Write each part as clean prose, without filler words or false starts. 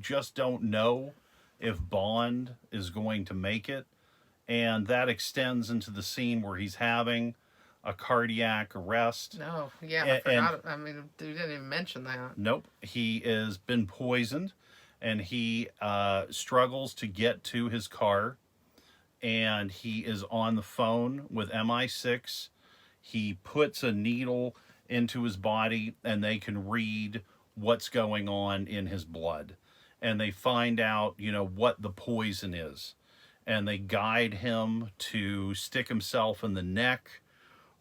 just don't know if Bond is going to make it. And that extends into the scene where he's having a cardiac arrest. No, yeah, I forgot. I mean, you didn't even mention that. Nope. He has been poisoned, and he struggles to get to his car, and he is on the phone with MI6. He puts a needle into his body, and they can read what's going on in his blood. And they find out, what the poison is. And they guide him to stick himself in the neck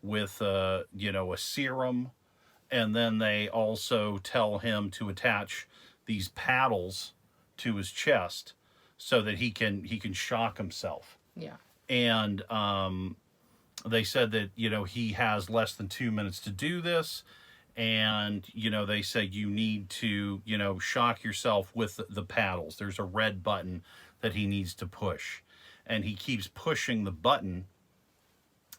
with, a serum. And then they also tell him to attach these paddles to his chest so that he can shock himself. Yeah. And they said that, he has less than 2 minutes to do this. And, they say you need to, shock yourself with the paddles. There's a red button that he needs to push. And he keeps pushing the button,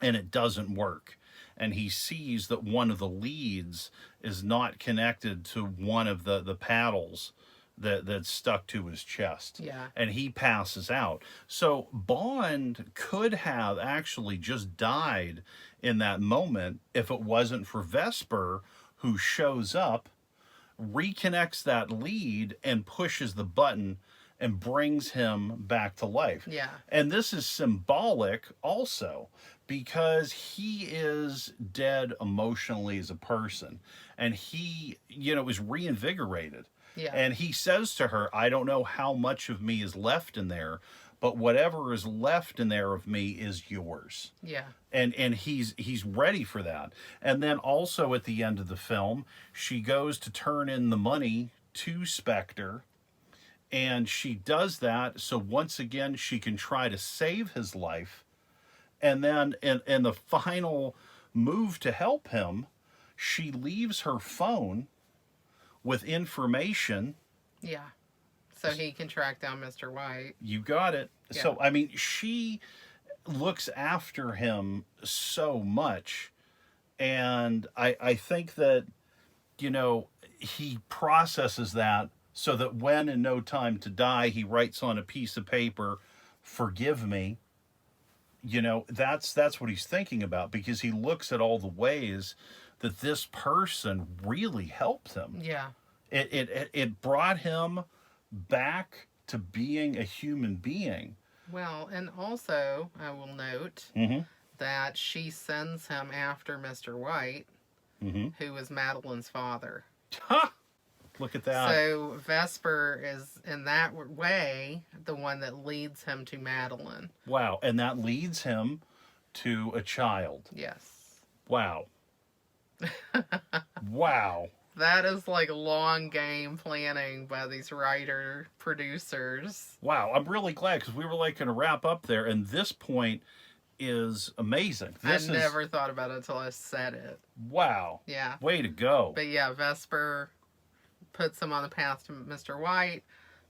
and it doesn't work. And he sees that one of the leads is not connected to one of the paddles that's stuck to his chest. Yeah. And he passes out. So Bond could have actually just died in that moment if it wasn't for Vesper, who shows up, reconnects that lead, and pushes the button and brings him back to life. Yeah. And this is symbolic also, because he is dead emotionally as a person. And he, is reinvigorated. Yeah. And he says to her, I don't know how much of me is left in there, but whatever is left in there of me is yours. Yeah. And he's ready for that. And then also at the end of the film, she goes to turn in the money to Spectre, and she does that so once again she can try to save his life. And then in the final move to help him, she leaves her phone with information. Yeah. So he can track down Mr. White. You got it. Yeah. So, I mean, she looks after him so much. And I think that, he processes that so that when in No Time to Die, he writes on a piece of paper, forgive me. That's what he's thinking about, because he looks at all the ways that this person really helped him. Yeah. It brought him back to being a human being. Well, and also, I will note that she sends him after Mr. White, who is Madeline's father. Ha! Look at that. So Vesper is, in that way, the one that leads him to Madeline. Wow. And that leads him to a child. Yes. Wow. Wow. That is like long game planning by these writer producers. Wow. I'm really glad, because we were like going to wrap up there, and this point is amazing. I never thought about it until I said it. Wow. Yeah. Way to go. But yeah, Vesper puts him on the path to Mr. White,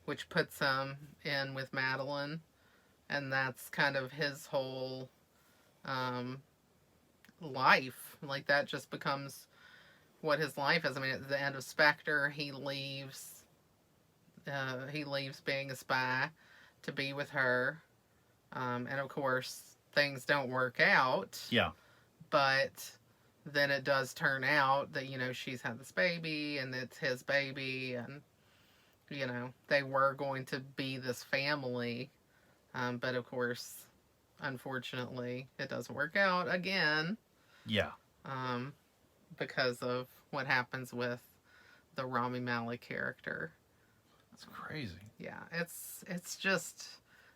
which puts him in with Madeline. And that's kind of his whole life. Like, that just becomes what his life is. I mean, at the end of Spectre, he leaves being a spy to be with her. And of course, things don't work out. Yeah. But then it does turn out that, she's had this baby and it's his baby, and, they were going to be this family. But of course, unfortunately, it doesn't work out again. Yeah. Because of what happens with the Rami Malek character. That's crazy. Yeah, it's just,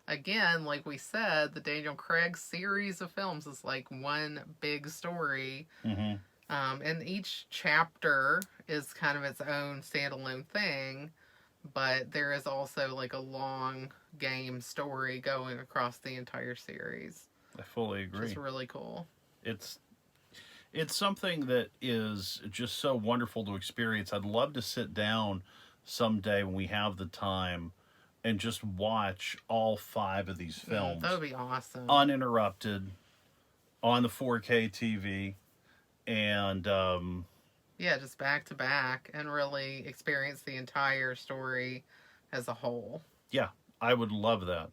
again, like we said, the Daniel Craig series of films is like one big story. And each chapter is kind of its own standalone thing, but there is also like a long game story going across the entire series. I fully agree. It's really cool. It's something that is just so wonderful to experience. I'd love to sit down someday when we have the time and just watch all 5 of these films. That would be awesome. Uninterrupted, on the 4K TV, and yeah, just back to back, and really experience the entire story as a whole. Yeah, I would love that.